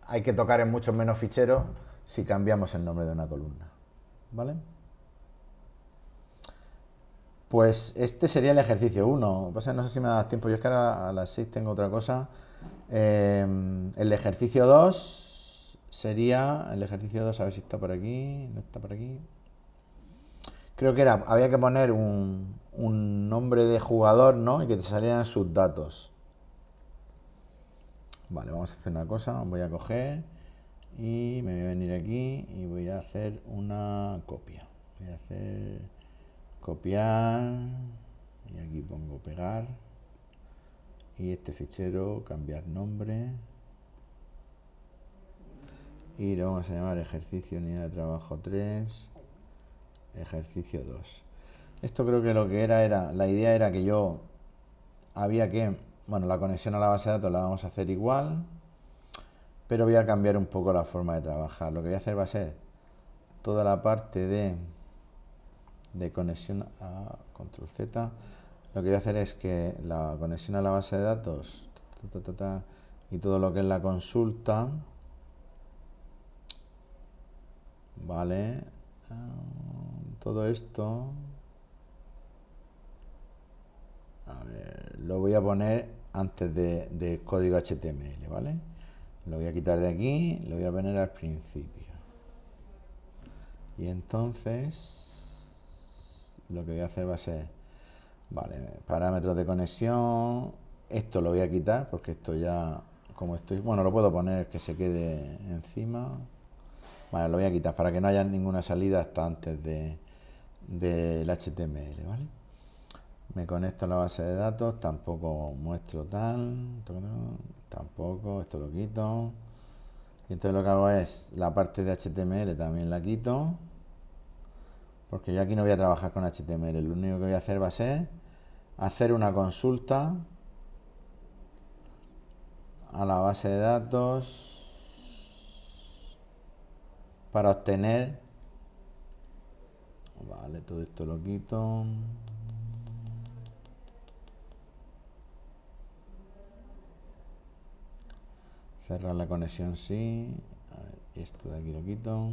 Hay que tocar en muchos menos ficheros si cambiamos el nombre de una columna, ¿vale? Pues este sería el ejercicio 1. No sé si me da tiempo. Yo es que ahora a las 6 tengo otra cosa. El ejercicio 2 sería... El ejercicio 2, a ver si está por aquí. No está por aquí. Creo que había que poner un nombre de jugador, ¿no? Y que te salieran sus datos. Vale, vamos a hacer una cosa. Voy a coger y me voy a venir aquí y voy a hacer una copia. Voy a hacer copiar y aquí pongo pegar y este fichero cambiar nombre y lo vamos a llamar ejercicio unidad de trabajo 3 ejercicio 2. Esto creo que lo que era la idea era que yo la conexión a la base de datos la vamos a hacer igual, pero voy a cambiar un poco la forma de trabajar. Lo que voy a hacer va a ser toda la parte de conexión a control Z. Lo que voy a hacer es que la conexión a la base de datos y todo lo que es la consulta, vale, todo esto, a ver, lo voy a poner antes de código HTML, ¿vale? Lo voy a quitar de aquí, lo voy a poner al principio. Y entonces lo que voy a hacer va a ser, vale, parámetros de conexión, esto lo voy a quitar porque esto ya, como estoy, bueno, lo puedo poner que se quede encima, vale, lo voy a quitar para que no haya ninguna salida hasta antes del HTML, ¿vale? Me conecto a la base de datos, tampoco muestro tal, tampoco, esto lo quito. Y entonces lo que hago es, la parte de HTML también la quito, porque yo aquí no voy a trabajar con HTML, lo único que voy a hacer va a ser hacer una consulta a la base de datos para obtener, vale, todo esto lo quito, cerrar la conexión, sí, a ver, esto de aquí lo quito,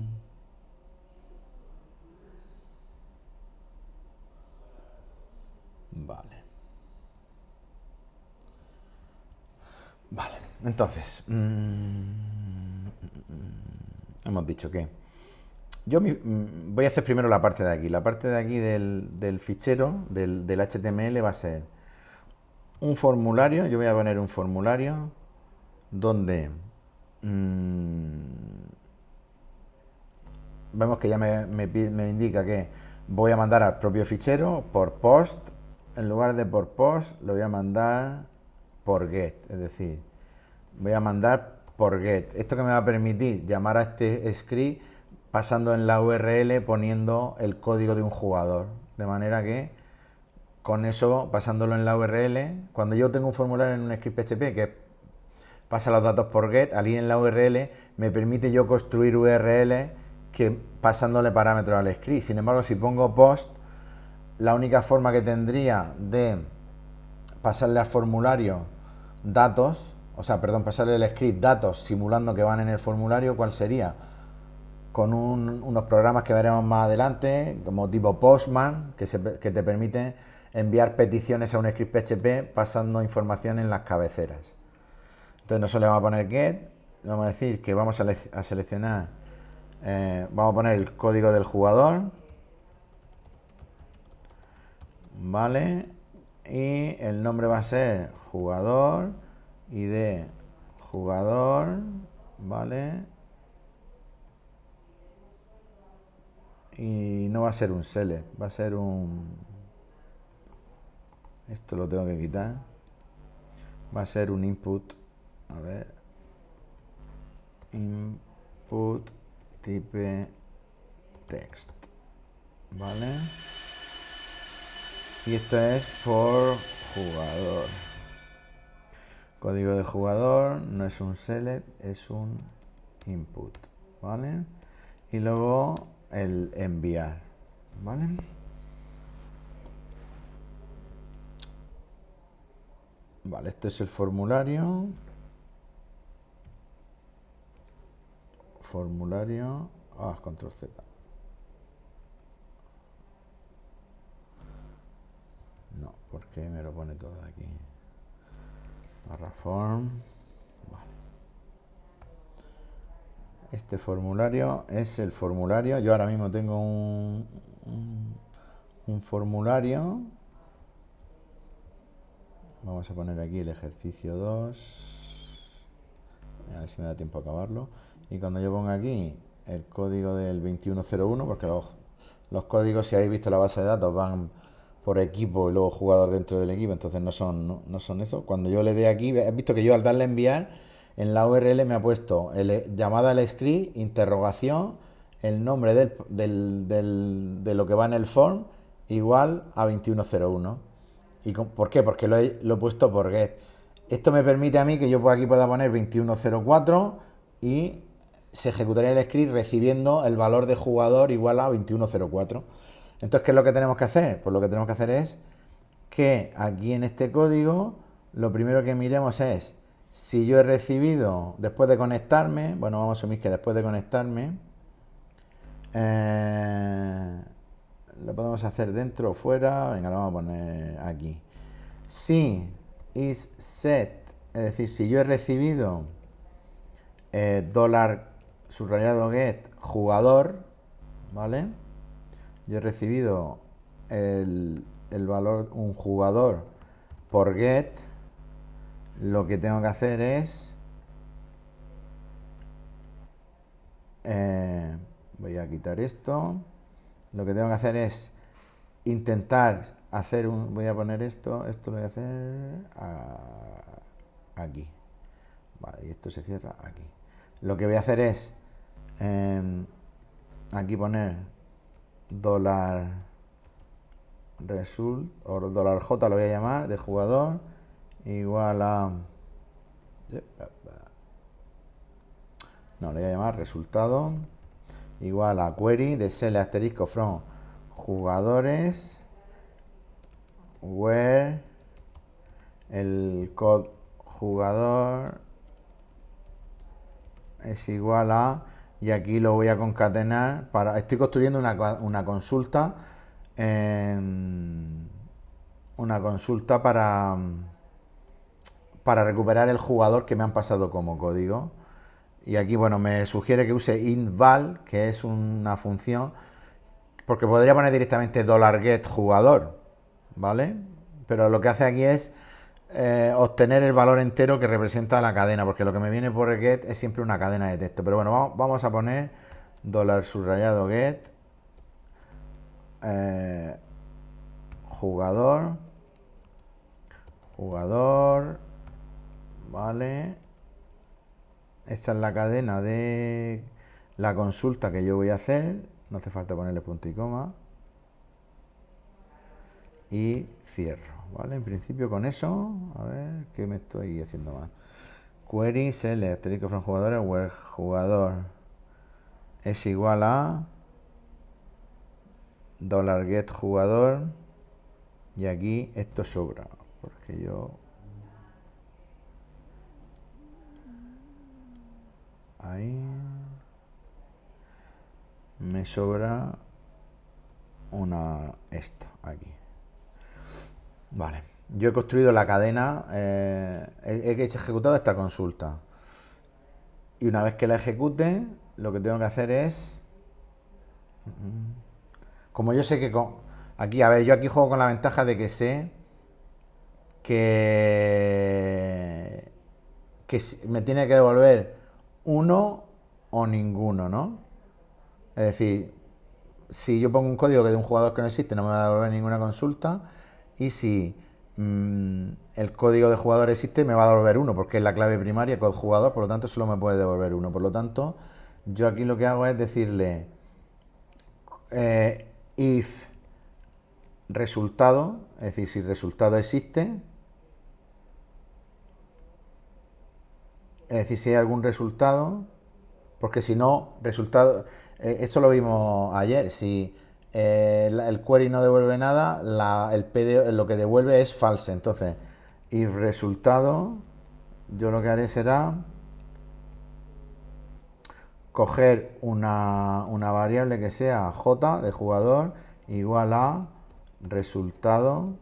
vale. Vale, entonces, hemos dicho que yo voy a hacer primero la parte de aquí. La parte de aquí del fichero, del HTML, va a ser un formulario. Yo voy a poner un formulario donde vemos que ya me indica que voy a mandar al propio fichero por post en lugar de por post, lo voy a mandar por get, es decir, voy a mandar por get. Esto que me va a permitir llamar a este script pasando en la URL poniendo el código de un jugador, de manera que con eso, pasándolo en la URL, cuando yo tengo un formulario en un script PHP que pasa los datos por get, al ir en la URL me permite yo construir URL que pasándole parámetros al script. Sin embargo, si pongo post, la única forma que tendría de pasarle al formulario datos, o sea, perdón, pasarle el script datos simulando que van en el formulario, ¿cuál sería? Con unos programas que veremos más adelante, como tipo Postman, que te permiten enviar peticiones a un script PHP pasando información en las cabeceras. Entonces nosotros le vamos a poner get, vamos a decir que vamos a seleccionar, vamos a poner el código del jugador, ¿vale? Y el nombre va a ser jugador, ID jugador, ¿vale? Y no va a ser un select, va a ser un... Esto lo tengo que quitar. Va a ser un input. A ver. Input type text. ¿Vale? Y esto es por jugador. Código de jugador no es un select, es un input. ¿Vale? Y luego el enviar. ¿Vale? Vale, este es el formulario. Formulario. Control Z. No, ¿por qué me lo pone todo aquí? Barra form. Vale. Este formulario es el formulario. Yo ahora mismo tengo un formulario. Vamos a poner aquí el ejercicio 2. A ver si me da tiempo a acabarlo. Y cuando yo ponga aquí el código del 2101, porque los códigos, si habéis visto la base de datos, van por equipo y luego jugador dentro del equipo, entonces no son eso. Cuando yo le dé aquí, has visto que yo al darle a enviar, en la URL me ha puesto llamada al script, interrogación, el nombre de lo que va en el form, igual a 2101. ¿Por qué? Porque lo he puesto por get. Esto me permite a mí que yo aquí pueda poner 2104 y se ejecutaría el script recibiendo el valor de jugador igual a 2104. Entonces, ¿qué es lo que tenemos que hacer? Pues lo que tenemos que hacer es que aquí en este código lo primero que miremos es si yo he recibido, después de conectarme, bueno, vamos a asumir que después de conectarme, lo podemos hacer dentro o fuera. Venga, lo vamos a poner aquí. Si is set, es decir, si yo he recibido dólar subrayado get jugador, ¿vale? Yo he recibido el valor, un jugador por get. Lo que tengo que hacer es voy a quitar esto. Lo que tengo que hacer es intentar hacer voy a poner esto lo voy a hacer aquí, vale, y esto se cierra aquí. Lo que voy a hacer es aquí poner dólar result o dólar j lo voy a llamar de jugador igual a no, le voy a llamar resultado igual a query de select asterisco from jugadores where el code jugador es igual a, y aquí lo voy a concatenar estoy construyendo una consulta para recuperar el jugador que me han pasado como código. Y aquí, bueno, me sugiere que use intval, que es una función, porque podría poner directamente $get jugador, ¿vale? Pero lo que hace aquí es obtener el valor entero que representa la cadena, porque lo que me viene por get es siempre una cadena de texto. Pero bueno, vamos a poner $subrayado get jugador, jugador, vale. Esta es la cadena de la consulta que yo voy a hacer. No hace falta ponerle punto y coma. Y cierro, ¿vale? En principio con eso, a ver, ¿qué me estoy haciendo mal? Query select, asterisco from jugadores, where jugador es igual a $get jugador, y aquí esto sobra, porque yo ahí me sobra esto aquí. Vale, yo he construido la cadena, he ejecutado esta consulta, y una vez que la ejecute, lo que tengo que hacer es, como yo sé que aquí, a ver, yo aquí juego con la ventaja de que sé que me tiene que devolver uno o ninguno, ¿no? Es decir, si yo pongo un código que de un jugador que no existe, no me va a devolver ninguna consulta, y si el código de jugador existe, me va a devolver uno, porque es la clave primaria, code jugador, por lo tanto solo me puede devolver uno. Por lo tanto, yo aquí lo que hago es decirle if resultado, es decir, si resultado existe, es decir, si hay algún resultado, porque si no, resultado, esto lo vimos ayer, si el query no devuelve nada, el PDO, lo que devuelve es false. Entonces, if resultado, yo lo que haré será coger una variable que sea j de jugador igual a resultado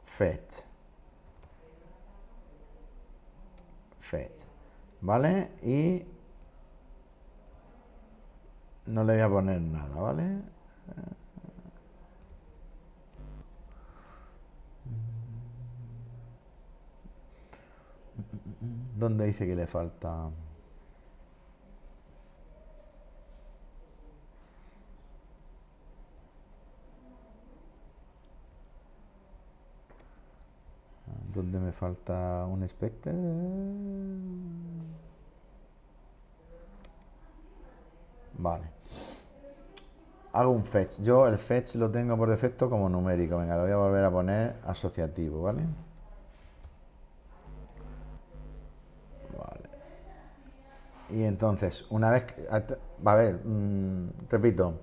fetch, ¿vale? Y no le voy a poner nada, ¿vale? ¿Dónde dice que le falta? ¿Dónde me falta un expected? Vale. Hago un fetch. Yo el fetch lo tengo por defecto como numérico. Venga, lo voy a volver a poner asociativo, ¿vale? Vale. Y entonces, una vez que... A ver, repito.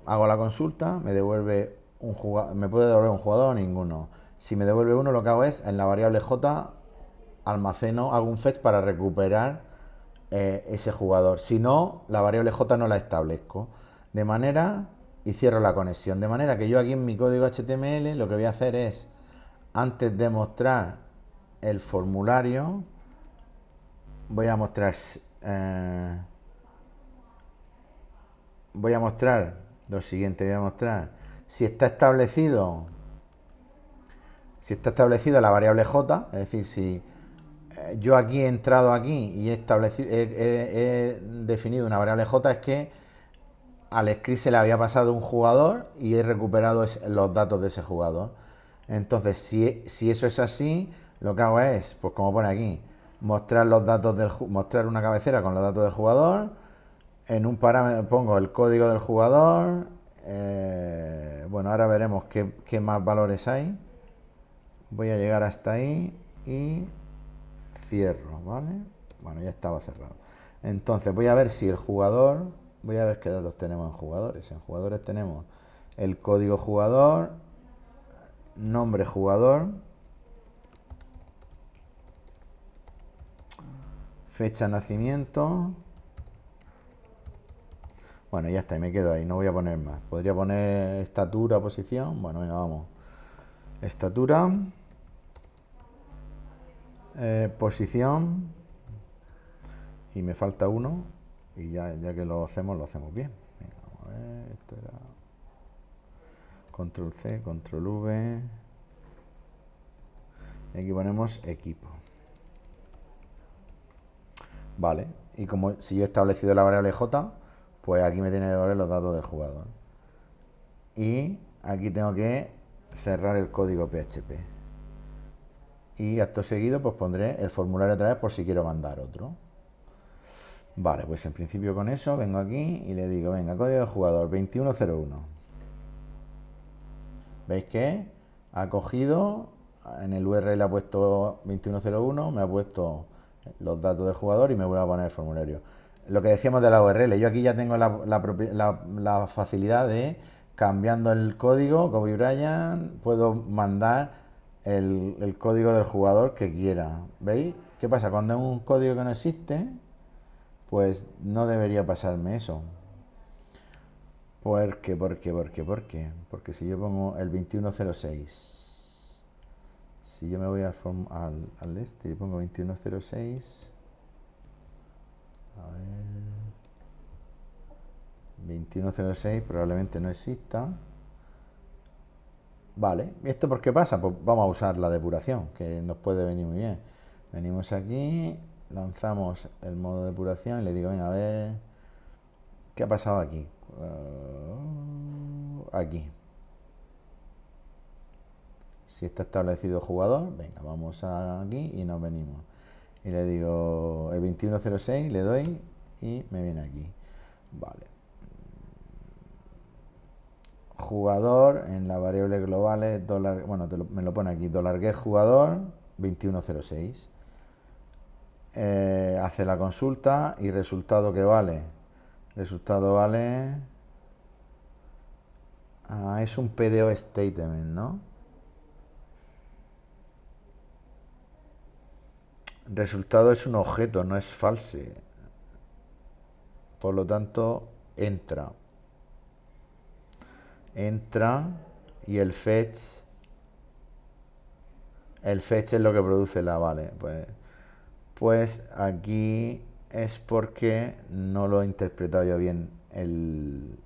Hago la consulta, me devuelve un jugador, me puede devolver un jugador o ninguno. Si me devuelve uno, lo que hago es, en la variable j, almaceno, hago un fetch para recuperar ese jugador. Si no, la variable j no la establezco. De manera, y cierro la conexión. De manera que yo aquí en mi código HTML lo que voy a hacer es, antes de mostrar el formulario, voy a mostrar lo siguiente, voy a mostrar si está establecido la variable j, es decir, si yo aquí he entrado aquí y he definido una variable j, es que al script se le había pasado un jugador y he recuperado los datos de ese jugador. Entonces, si eso es así, lo que hago es, pues como pone aquí, mostrar una cabecera con los datos del jugador. En un parámetro pongo el código del jugador. Bueno, ahora veremos qué más valores hay. Voy a llegar hasta ahí y cierro, ¿vale? Bueno, ya estaba cerrado. Entonces voy a ver si el jugador, voy a ver qué datos tenemos en jugadores. En jugadores tenemos el código jugador, nombre jugador, fecha de nacimiento. Bueno, ya está, y me quedo ahí, no voy a poner más. Podría poner estatura, posición. Bueno, venga, vamos. Estatura, posición, y me falta uno, y ya que lo hacemos bien. Venga, vamos a ver, esto era control C, control V, y aquí ponemos equipo. Vale, y como si yo he establecido la variable j, pues aquí me tiene que devolver los datos del jugador. Y aquí tengo que cerrar el código PHP. y acto seguido pues pondré el formulario otra vez por si quiero mandar otro. Vale, pues en principio con eso vengo aquí y le digo, venga, código de jugador 2101. ¿Veis que ha cogido, en el URL ha puesto 2101, me ha puesto los datos del jugador y me vuelve a poner el formulario? Lo que decíamos de la URL, yo aquí ya tengo la facilidad de, cambiando el código, Kobe Bryant, puedo mandar el código del jugador que quiera. ¿Veis? ¿Qué pasa? Cuando es un código que no existe, pues no debería pasarme eso. ¿Por qué? Porque si yo pongo el 2106, si yo me voy al este y pongo 2106, a ver, 2106 probablemente no exista. Vale, ¿y esto por qué pasa? Pues vamos a usar la depuración, que nos puede venir muy bien. Venimos aquí, lanzamos el modo de depuración y le digo, venga, a ver, ¿qué ha pasado aquí? Aquí. Si está establecido jugador, venga, vamos aquí y nos venimos. Y le digo el 2106, le doy y me viene aquí. Vale. Jugador en la variable global, bueno, me lo pone aquí, $get jugador 2106. Hace la consulta y resultado que vale. Resultado vale. Es un PDO statement, ¿no? Resultado es un objeto, no es false. Por lo tanto, entra. Y el fetch es lo que produce la vale. Pues aquí es porque no lo he interpretado yo bien el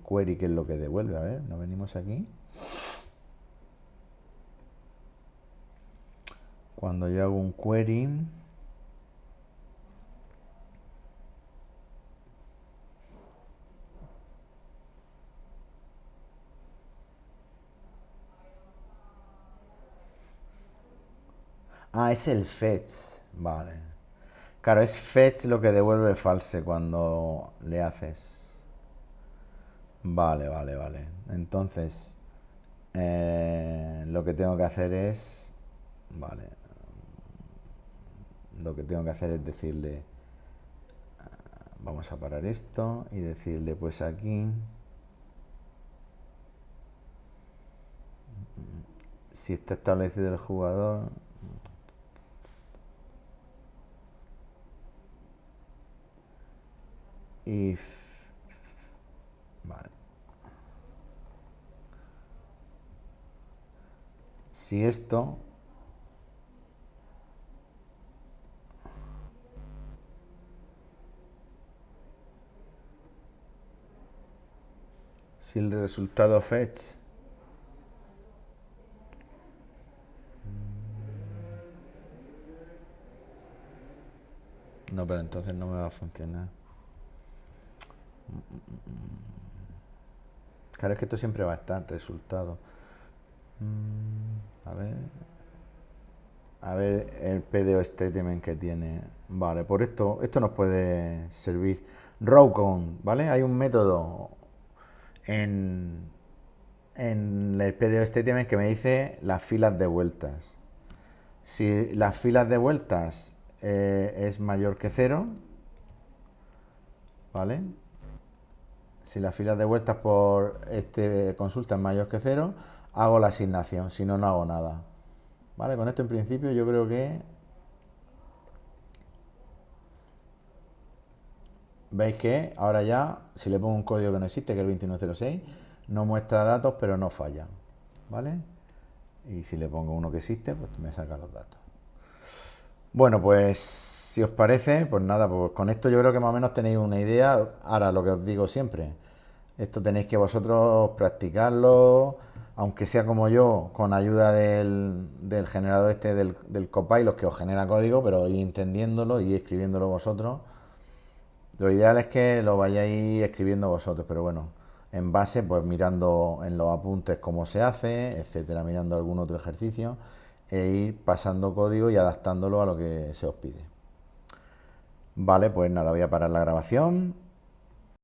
query, que es lo que devuelve. A ver, nos venimos aquí. Cuando yo hago un query, es el fetch, vale. Claro, es fetch lo que devuelve false cuando le haces. Vale. Entonces, lo que tengo que hacer es, vale, lo que tengo que hacer es decirle, vamos a parar esto y decirle, pues aquí, si está establecido el jugador, if, vale, si esto, si el resultado fetch no, pero entonces no me va a funcionar. Claro, es que esto siempre va a estar resultado. A ver el PDO statement que tiene. Vale, por esto nos puede servir. Row count, ¿vale? Hay un método en el PDO statement que me dice las filas de vueltas. Si las filas de vueltas es mayor que 0, ¿vale? Si las filas de vueltas por consulta es mayor que 0, hago la asignación, si no, no hago nada. ¿Vale? Con esto en principio yo creo que veis que ahora ya, si le pongo un código que no existe, que es el 2106, no muestra datos, pero no falla. ¿Vale? Y si le pongo uno que existe, pues me saca los datos. Bueno, pues si os parece, pues nada, pues con esto yo creo que más o menos tenéis una idea. Ahora, lo que os digo siempre, esto tenéis que vosotros practicarlo, aunque sea como yo, con ayuda del generador del Copilot que os genera código, pero ir entendiéndolo y escribiéndolo vosotros. Lo ideal es que lo vayáis escribiendo vosotros, pero bueno, en base, pues mirando en los apuntes cómo se hace, etcétera, mirando algún otro ejercicio e ir pasando código y adaptándolo a lo que se os pide. Vale, pues nada, voy a parar la grabación.